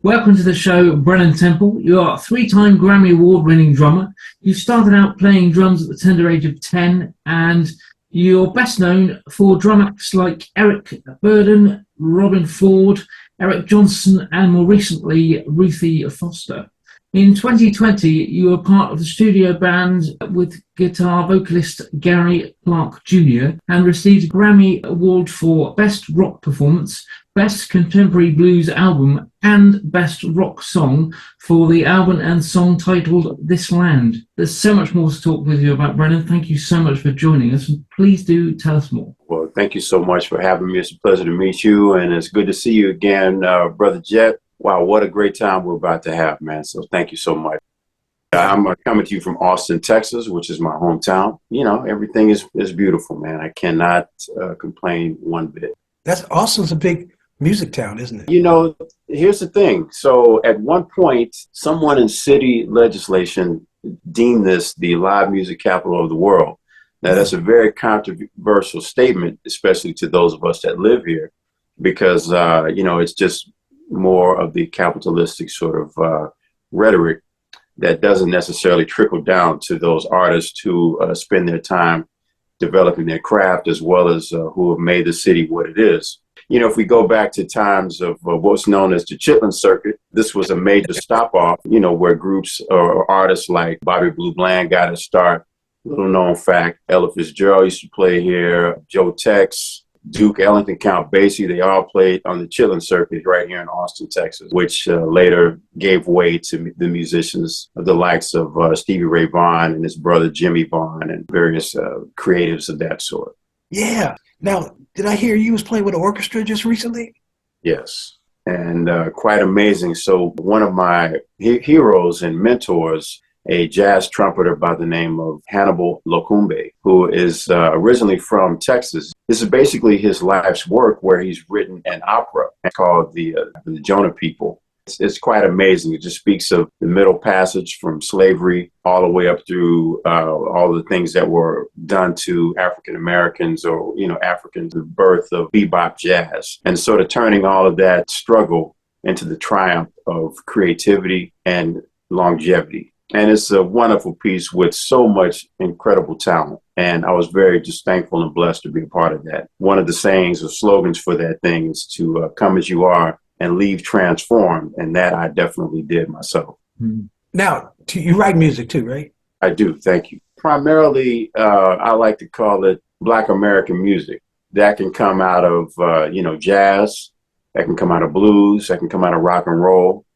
Welcome to the show, Brannen Temple. You are a three-time Grammy Award-winning drummer. You started out playing drums at the tender age of 10, and you're best known for drum acts like Eric Burdon, Robben Ford, Eric Johnson, and more recently, Ruthie Foster. In 2020, you were part of the studio band with guitar vocalist Gary Clark Jr. and received a Grammy Award for Best Rock Performance, Best Contemporary Blues Album, and Best Rock Song for the album and song titled This Land. There's so much more to talk with you about, Brannen. Thank you so much for joining us. Please do tell us more. Well, thank you so much for having me. It's a pleasure to meet you, and it's good to see you again, Brother Jett. Wow, what a great time we're about to have, man. So thank you so much. I'm coming to you from Austin, Texas, which is my hometown. You know, everything is beautiful, man. I cannot complain one bit. Austin's a big music town, isn't it? You know, here's the thing. So at one point, someone in city legislation deemed this the live music capital of the world. Now, that's a very controversial statement, especially to those of us that live here, because, you know, it's just more of the capitalistic sort of rhetoric that doesn't necessarily trickle down to those artists who spend their time developing their craft, as well as who have made the city what it is. You know, if we go back to times of what's known as the Chitlin Circuit, this was a major stop-off, you know, where groups or artists like Bobby Blue Bland got a start. Little known fact, Ella Fitzgerald used to play here, Joe Tex, Duke Ellington, Count Basie, they all played on the Chitlin Circuit right here in Austin, Texas, which later gave way to the musicians of the likes of Stevie Ray Vaughan and his brother Jimmy Vaughan and various creatives of that sort. Yeah. Now, did I hear you was playing with an orchestra just recently? Yes, and quite amazing. So one of my heroes and mentors, a jazz trumpeter by the name of Hannibal Lokumbe, who is originally from Texas. This is basically his life's work, where he's written an opera called the Jonah People. It's quite amazing. It just speaks of the Middle Passage from slavery all the way up through all the things that were done to African Americans or, you know, Africans, the birth of bebop jazz, and sort of turning all of that struggle into the triumph of creativity and longevity. And it's a wonderful piece with so much incredible talent. And I was very just thankful and blessed to be a part of that. One of the sayings or slogans for that thing is to come as you are and leave transformed. And that I definitely did myself. Now, you write music too, right? I do. Thank you. Primarily, I like to call it Black American music. That can come out of, you know, jazz. That can come out of blues. That can come out of rock and roll.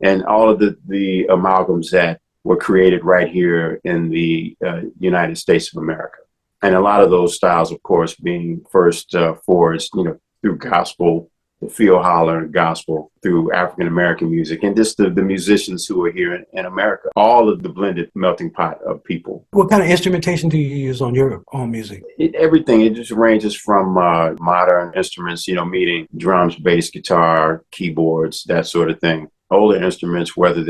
And all of the amalgams that were created right here in the United States of America. And a lot of those styles, of course, being first forged, you know, through gospel, the field holler and gospel, through African-American music, and just the musicians who are here in America, all of the blended melting pot of people. What kind of instrumentation do you use on your own music? Everything. It just ranges from modern instruments, you know, meaning drums, bass, guitar, keyboards, that sort of thing. Older instruments, whether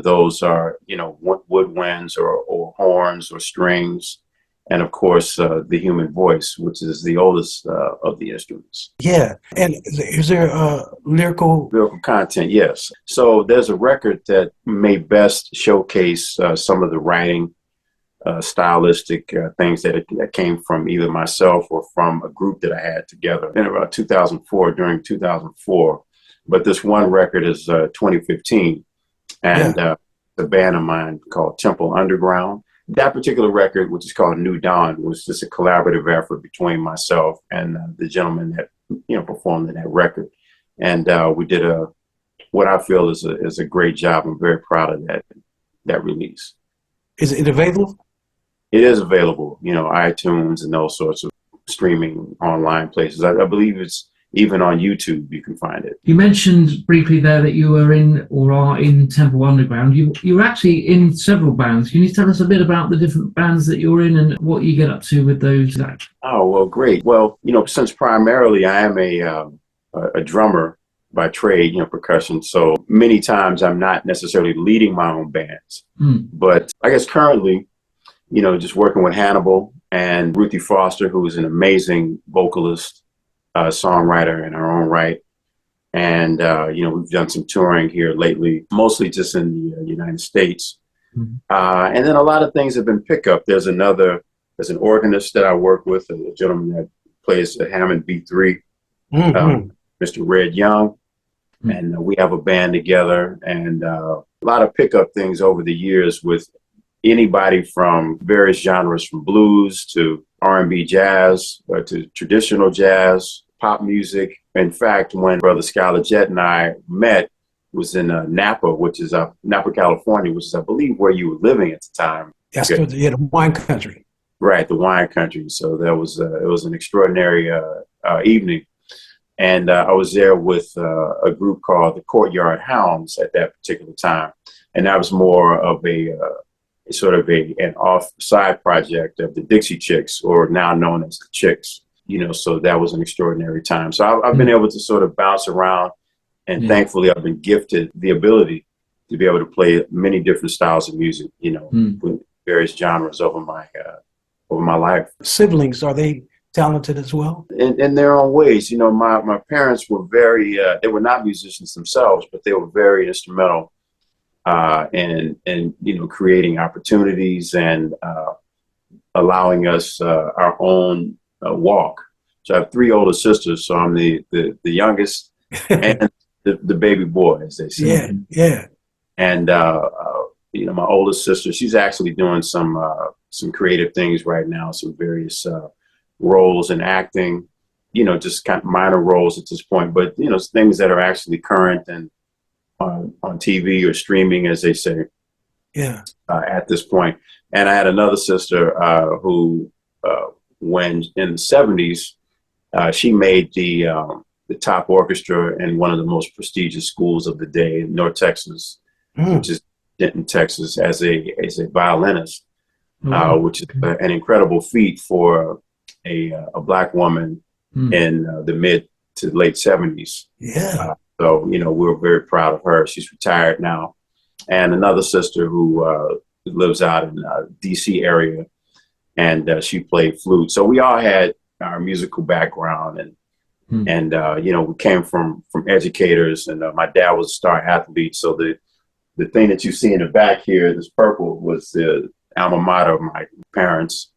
those are, you know, woodwinds or horns or strings, and of course the human voice, which is the oldest of the instruments. Yeah, and is there lyrical content? Yes. So there's a record that may best showcase some of the writing, stylistic things that came from either myself or from a group that I had together in about 2004, during 2004. But this one record is 2015, and the band of mine called Temple Underground. That particular record, which is called New Dawn, was just a collaborative effort between myself and the gentleman that, you know, performed in that record. And we did what I feel is a great job. I'm very proud of that release. Is it available? It is available, you know, iTunes and those sorts of streaming online places. I believe it's even on YouTube, you can find it. You mentioned briefly there that you were in or are in Temple Underground. You were actually in several bands. Can you tell us a bit about the different bands that you're in and what you get up to with those? Oh, well, great. Well, you know, since primarily I am a drummer by trade, you know, percussion, so many times I'm not necessarily leading my own bands. But I guess currently, you know, just working with Hannibal and Ruthie Foster, who is an amazing vocalist, songwriter in her own right. And, we've done some touring here lately, mostly just in the United States. Mhm. And then a lot of things have been pickup. There's an organist that I work with, a gentleman that plays the Hammond B3, Mr. Red Young. Mhm. And we have a band together, and a lot of pickup things over the years with anybody from various genres, from blues to R&B jazz, to traditional jazz, pop music. In fact, when Brother Skyler Jett and I met, it was in Napa, Napa, California, which is, I believe, where you were living at the time. That's the wine country. Right, the wine country. So it was an extraordinary evening. And I was there with a group called the Courtyard Hounds at that particular time. And that was more of an off-side project of the Dixie Chicks, or now known as the Chicks. So that was an extraordinary time. So I've been able to sort of bounce around, and thankfully I've been gifted the ability to be able to play many different styles of music, with various genres over my life. Siblings, are they talented as well? In their own ways. My parents were they were not musicians themselves, but they were very instrumental in creating opportunities and allowing us our own walk. So I have three older sisters, so I'm the youngest and the baby boy, as they say. Yeah. And my oldest sister, she's actually doing some creative things right now, some various roles in acting, just kind of minor roles at this point, but things that are actually current and on TV or streaming, as they say. Yeah. At this point. And I had another sister who, when in the 70s, she made the top orchestra in one of the most prestigious schools of the day in North Texas, which is Denton, Texas, as a violinist, which is an incredible feat for a Black woman in the mid to late 70s. Yeah. So, we're very proud of her. She's retired now. And another sister who lives out in the DC area, and she played flute. So we all had our musical background, and we came from educators, and my dad was a star athlete. So the thing that you see in the back here, this purple, was the alma mater of my parents,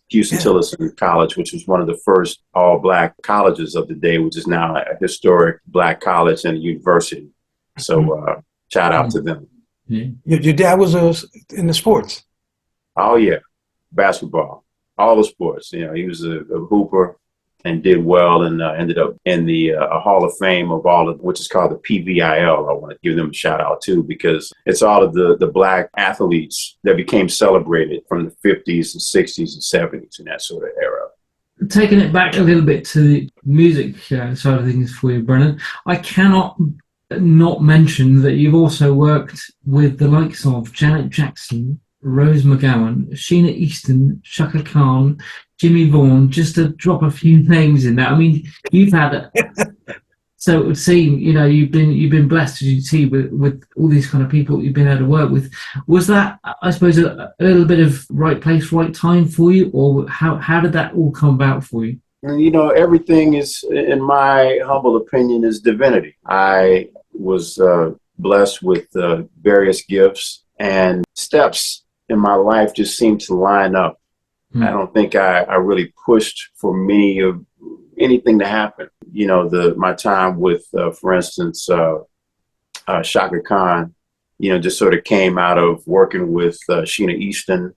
Houston Tillotson College, which was one of the first all-Black colleges of the day, which is now a historic Black college and a university. So shout out to them. Yeah. Your dad was in the sports. Oh yeah, basketball, all the sports. He was a hooper and did well, and ended up in the Hall of Fame of which is called the PVIL. I want to give them a shout out too, because it's all of the Black athletes that became celebrated from the 50s and 60s and 70s in that sort of era. Taking it back a little bit to the music side of things for you, Brannen, I cannot not mention that you've also worked with the likes of Janet Jackson, Rose McGowan, Sheena Easton, Shaka Khan, Jimmy Vaughan, just to drop a few names in there. I mean, you've had so it would seem, you've been blessed, as you see, with all these kind of people you've been able to work with. Was that, I suppose, a little bit of right place, right time for you, or how did that all come about for you? Everything is, in my humble opinion, is divinity. I was blessed with various gifts, and steps in my life just seemed to line up. I don't think I really pushed for anything to happen. My time with, for instance, Shaka Khan, just sort of came out of working with Sheena Easton,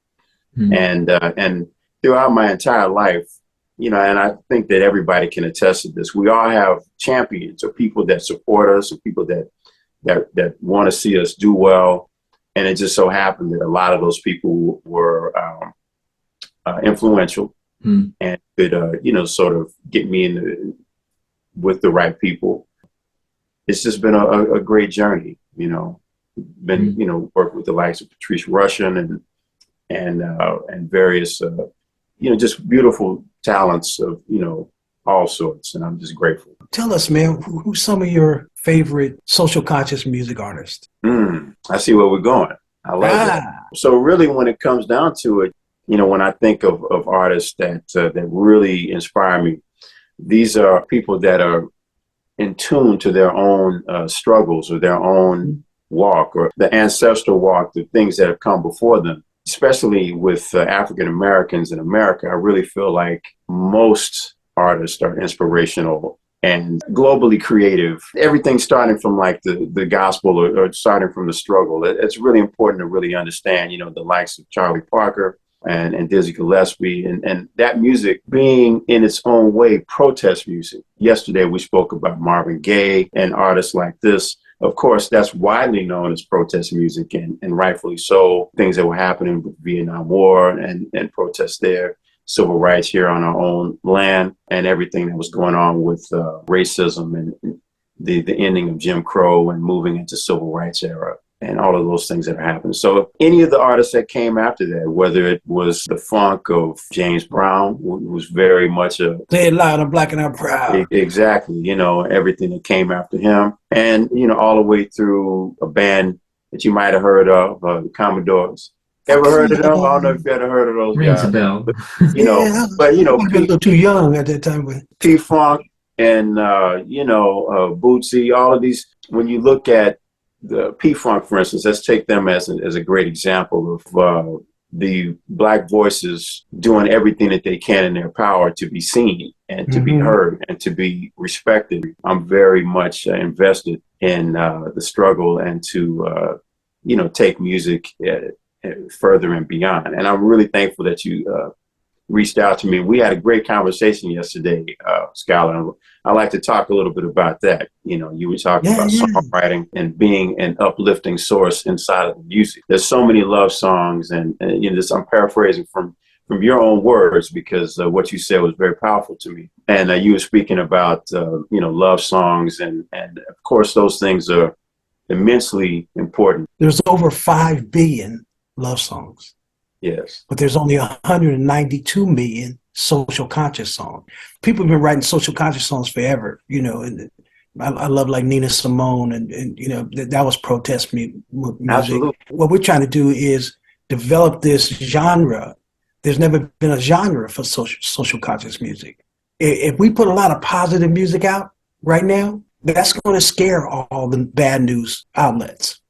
and throughout my entire life, and I think that everybody can attest to this. We all have champions, or people that support us, or people that want to see us do well. And it just so happened that a lot of those people were influential and could, sort of get me with the right people. It's just been a great journey, worked with the likes of Patrice Rushen and various, just beautiful talents of, all sorts. And I'm just grateful. Tell us, man, who's some of your favorite social conscious music artists? I see where we're going. I love that. So really, when it comes down to it, when I think of artists that really inspire me, these are people that are in tune to their own struggles or their own walk or the ancestral walk, the things that have come before them. Especially with African Americans in America, I really feel like most artists are inspirational and globally creative. Everything starting from like the gospel or starting from the struggle. It's really important to really understand, you know, the likes of Charlie Parker and Dizzy Gillespie and that music being in its own way protest music. Yesterday we spoke about Marvin Gaye and artists like this. Of course, that's widely known as protest music and rightfully so. Things that were happening with the Vietnam War and protests there, civil rights here on our own land, and everything that was going on with racism and the ending of Jim Crow and moving into civil rights era and all of those things that are happening. So any of the artists that came after that, whether it was the funk of James Brown, who was very much a... Say it loud, I'm black and I'm proud. Exactly, you know, everything that came after him. And, you know, all the way through a band that you might have heard of, the Commodores. Ever heard of them? I don't know if you ever heard of those Rings guys. a bell. You know, but, you know, I was a little too young at that time. But P-Funk and, you know, Bootsy, all of these, when you look at the P-Funk, for instance, let's take them as a great example of the Black voices doing everything that they can in their power to be seen and to be heard and to be respected. I'm very much invested in the struggle and to, you know, take music further and beyond. And I'm really thankful that you reached out to me. We had a great conversation yesterday, Skyler. I'd like to talk a little bit about that. You know, you were talking about songwriting and being an uplifting source inside of the music. There's so many love songs, and you know, this, I'm paraphrasing from your own words because what you said was very powerful to me. And you were speaking about you know, love songs, and of course those things are immensely important. there's over 5 billion love songs. Yes. But there's only 192 million social conscious songs. People have been writing social conscious songs forever, you know, and I love like Nina Simone and you know, that was protest music. Absolutely. What we're trying to do is develop this genre. There's never been a genre for social conscious music. If we put a lot of positive music out right now, that's going to scare all the bad news outlets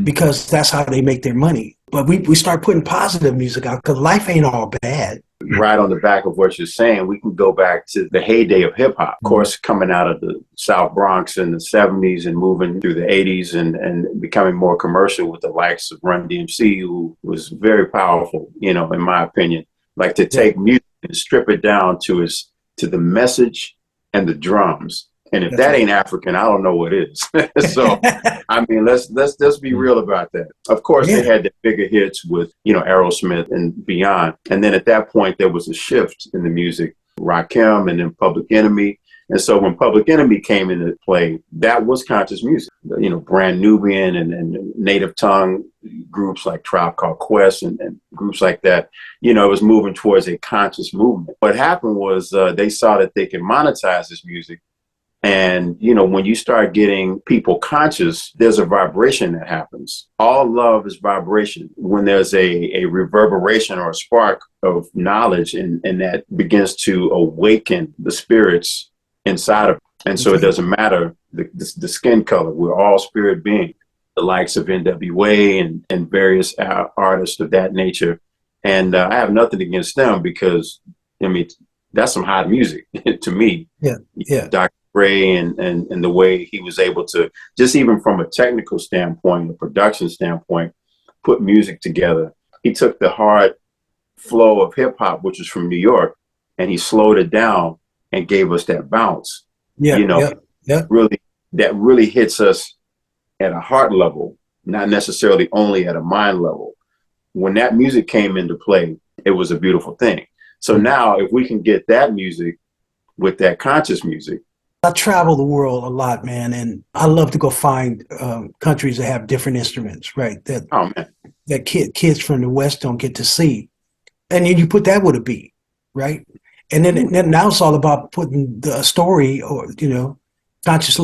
because that's how they make their money. But we start putting positive music out because life ain't all bad. Right on the back of what you're saying, we can go back to the heyday of hip hop. Of course, coming out of the South Bronx in the 70s and moving through the 80s and becoming more commercial with the likes of Run DMC, who was very powerful, you know, in my opinion. Like to take music and strip it down to the message and the drums. And if that ain't African, I don't know what is. So, I mean, let's be real about that. Of course, they had the bigger hits with, you know, Aerosmith and beyond. And then at that point, there was a shift in the music, Rakim and then Public Enemy. And so when Public Enemy came into play, that was conscious music. You know, Brand Nubian and native tongue groups like Tribe Called Quest and groups like that, you know, it was moving towards a conscious movement. What happened was they saw that they could monetize this music. And, you know, when you start getting people conscious, there's a vibration that happens. All love is vibration. When there's a reverberation or a spark of knowledge and that begins to awaken the spirits inside of it. And so it doesn't matter the skin color. We're all spirit beings. The likes of NWA and various artists of that nature. And I have nothing against them because, I mean, that's some hot music to me. Yeah. Dr. Ray and the way he was able to, just even from a technical standpoint, a production standpoint, put music together. He took the hard flow of hip hop, which is from New York, and he slowed it down and gave us that bounce. Really, that really hits us at a heart level, not necessarily only at a mind level. When that music came into play, it was a beautiful thing. So now if we can get that music with that conscious music. I travel the world a lot, man, and I love to go find countries that have different instruments, right? That kids from the West don't get to see. And then you put that with a beat, right? And then now it's all about putting the story or, you know, conscious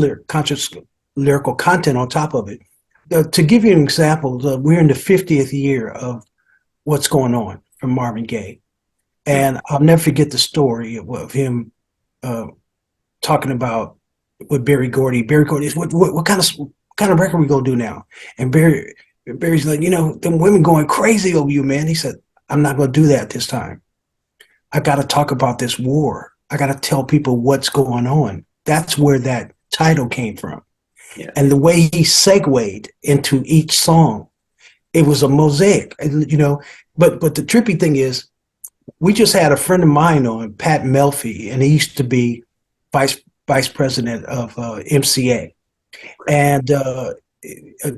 lyrical content on top of it. To give you an example, we're in the 50th year of What's Going On from Marvin Gaye. And I'll never forget the story of him talking about with Berry Gordy. Berry Gordy is what kind of record we gonna do now? And Barry's like, them women going crazy over you, man. He said, I'm not gonna do that this time. I got to talk about this war. I got to tell people what's going on. That's where that title came from. Yeah. And the way he segued into each song, it was a mosaic, but the trippy thing is, we just had a friend of mine on, Pat Melfi, and he used to be vice president of MCA. And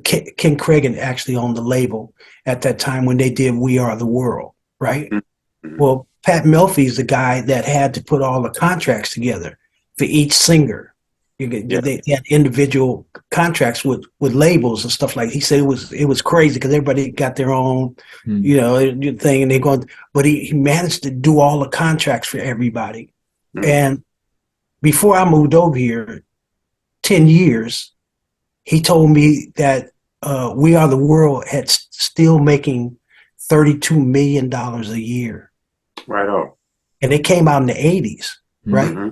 Ken Cragen actually owned the label at that time when they did We Are the World, right? Mm-hmm. Well, Pat Melfi is the guy that had to put all the contracts together for each singer. They had individual contracts with labels and stuff like that. He said it was crazy because everybody got their own, thing, and they're going. But he managed to do all the contracts for everybody. Mm. And before I moved over here, 10 years, he told me that We Are the World had still making $32 million a year. Right on. And it came out in the 80s, right? Mm-hmm.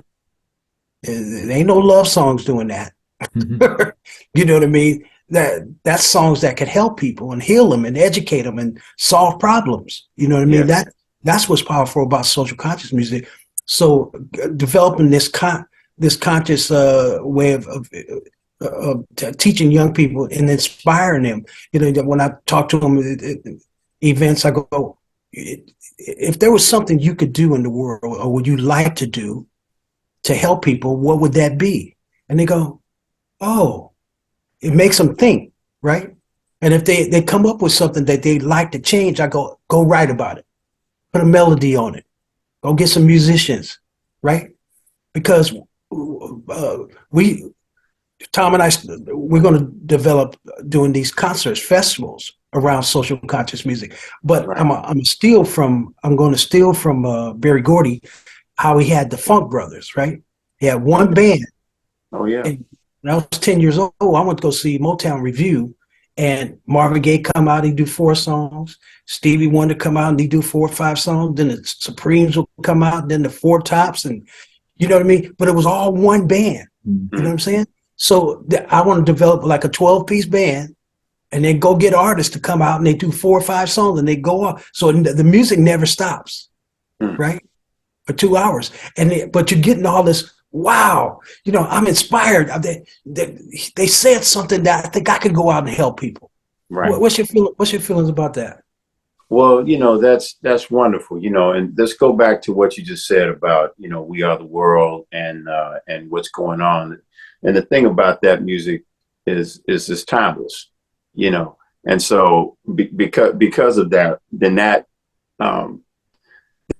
There ain't no love songs doing that. Mm-hmm. You know what I mean? That's songs that could help people and heal them and educate them and solve problems. You know what I mean? Yes. That's what's powerful about social conscious music. So developing this conscious way of teaching young people and inspiring them. When I talk to them at events, I go, if there was something you could do in the world or would you like to do to help people, what would that be? And they go, oh, it makes them think, right? And if they come up with something that they'd like to change, I go write about it. Put a melody on it. Go get some musicians, right? Because Tom and I, we're going to develop doing these concerts, festivals around social conscious music. But right. I'm going to steal from Berry Gordy how he had the Funk Brothers, right? He had one band. Oh, yeah. And when I was 10 years old, I went to go see Motown Review, and Marvin Gaye come out, he'd do 4 songs. Stevie Wonder come out and he'd do 4 or 5 songs. Then the Supremes will come out, then the Four Tops, and you know what I mean? But it was all one band. Mm-hmm. You know what I'm saying? So I want to develop like a 12-piece band, and then go get artists to come out and they do 4 or 5 songs and they go on. So the music never stops, right? For 2 hours. But you're getting all this, wow, I'm inspired. They said something that I think I could go out and help people. Right. What's your feelings about that? Well, that's wonderful, and let's go back to what you just said about, We Are the World and what's going on. And the thing about that music is it's timeless, and so because of that, then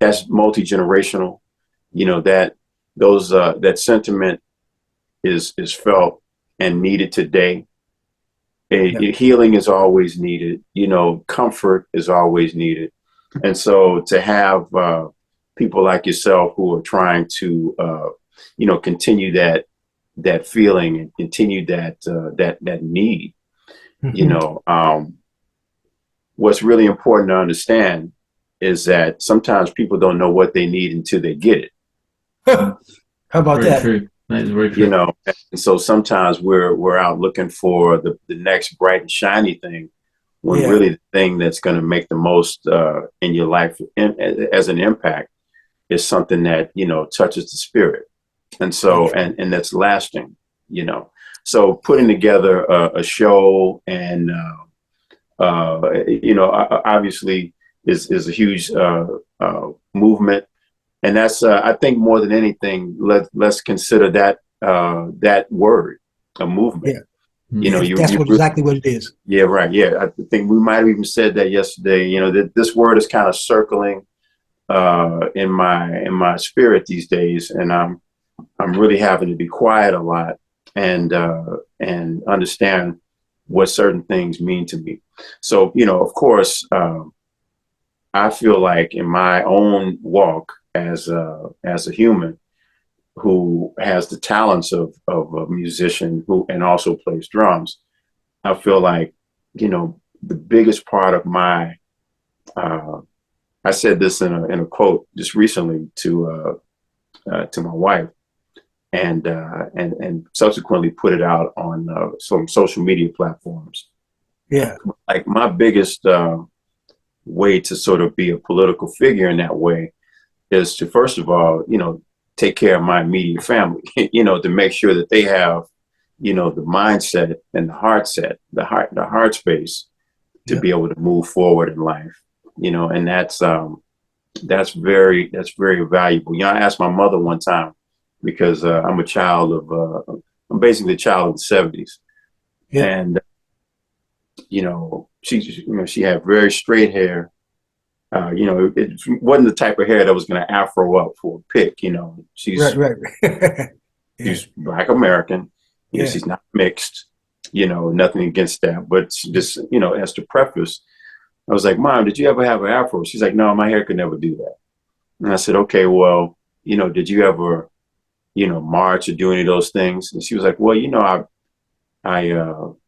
that's multi-generational, that sentiment is felt and needed today. Healing is always needed, comfort is always needed. And so to have people like yourself who are trying to, continue that feeling and continue that need, mm-hmm. What's really important to understand is that sometimes people don't know what they need until they get it. How about very that? True. That is very true. And so sometimes we're out looking for the next bright and shiny thing, when really the thing that's going to make the most in your life as an impact is something that touches the spirit, and so and that's lasting. So putting together a show and obviously is a huge movement. And that's, I think, more than anything, let's consider that word a movement. Yeah. Exactly what it is. Yeah, right. Yeah, I think we might have even said that yesterday. That this word is kind of circling in my spirit these days, and I'm really having to be quiet a lot and understand what certain things mean to me. So, of course, I feel like in my own walk as a human who has the talents of a musician who and also plays drums, I feel like, the biggest part of my, I said this in a quote just recently to my wife, and subsequently put it out on some social media platforms. Yeah. Like my biggest way to sort of be a political figure in that way is to, first of all, take care of my immediate family, to make sure that they have, the mindset and the heart space to be able to move forward in life, and that's very valuable. I asked my mother one time, because I'm I'm basically a child of the 70s. Yeah. And, she had very straight hair. It wasn't the type of hair that was going to afro up for a pick. She's right. She's Black American. She's not mixed. Nothing against that, but she just, as to preface, I was like, Mom, did you ever have an afro? She's like, no, my hair could never do that. And I said, okay, well, did you ever, march or do any of those things? And she was like, well, I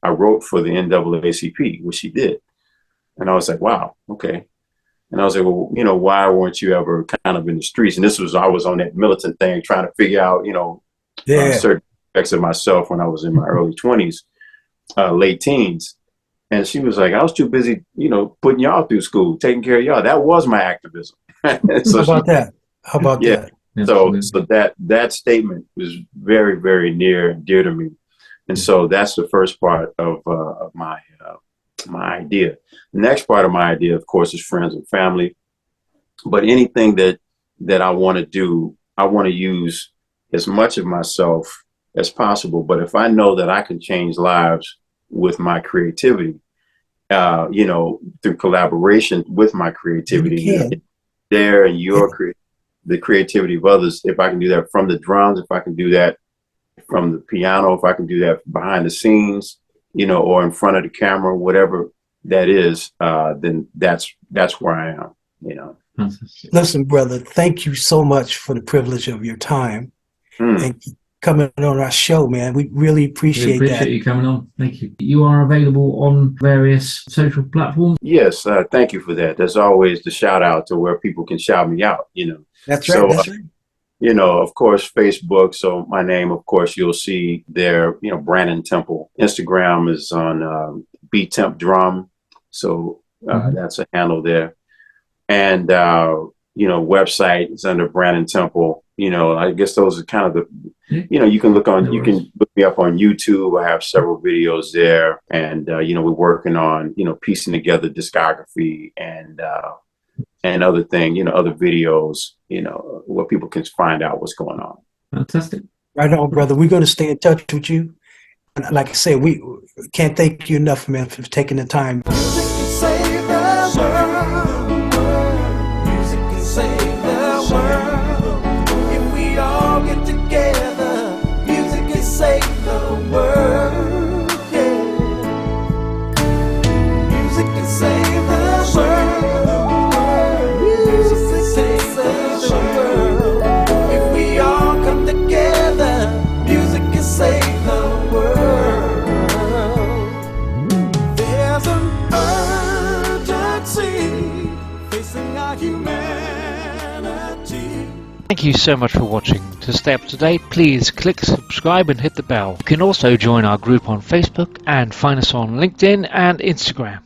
wrote for the NAACP, which she did. And I was like, wow, okay. And I was like, well, why weren't you ever kind of in the streets? And I was on that militant thing, trying to figure out, certain aspects of myself when I was in my early 20s, late teens. And she was like, I was too busy, putting y'all through school, taking care of y'all. That was my activism. So How about that? So that statement was very, very near and dear to me. And so that's the first part of my idea. The next part of my idea, of course, is friends and family. But anything that I want to do, I want to use as much of myself as possible. But if I know that I can change lives with my creativity, through collaboration with my creativity, the creativity of others, if I can do that from the drums, if I can do that from the piano, if I can do that behind the scenes, or in front of the camera, whatever that is, then that's where I am, Listen, brother, thank you so much for the privilege of your time and coming on our show, man. We really appreciate that. You coming on. Thank you. You are available on various social platforms. Yes, thank you for that. There's always the shout out to where people can shout me out, That's right. That's right. Of course, Facebook. So my name, of course, you'll see there, Brannen Temple. Instagram is on B-Temp Drum. So that's a handle there. And, website is under Brannen Temple. I guess those are kind of the, you can look me up on YouTube. I have several videos there. And, we're working on, piecing together discography and other other videos, where people can find out what's going on. Fantastic. Right on, brother. We're going to stay in touch with you. And like I said, we can't thank you enough, man, for taking the time. Music can save the world. Music can save the world. If we all get together, music can save the world. Yeah. Music can save the world. Music can save the world. If we all come together, music can save the world. There's an urgency facing our humanity. Thank you so much for watching. To stay up to date, please click subscribe and hit the bell. You can also join our group on Facebook and find us on LinkedIn and Instagram.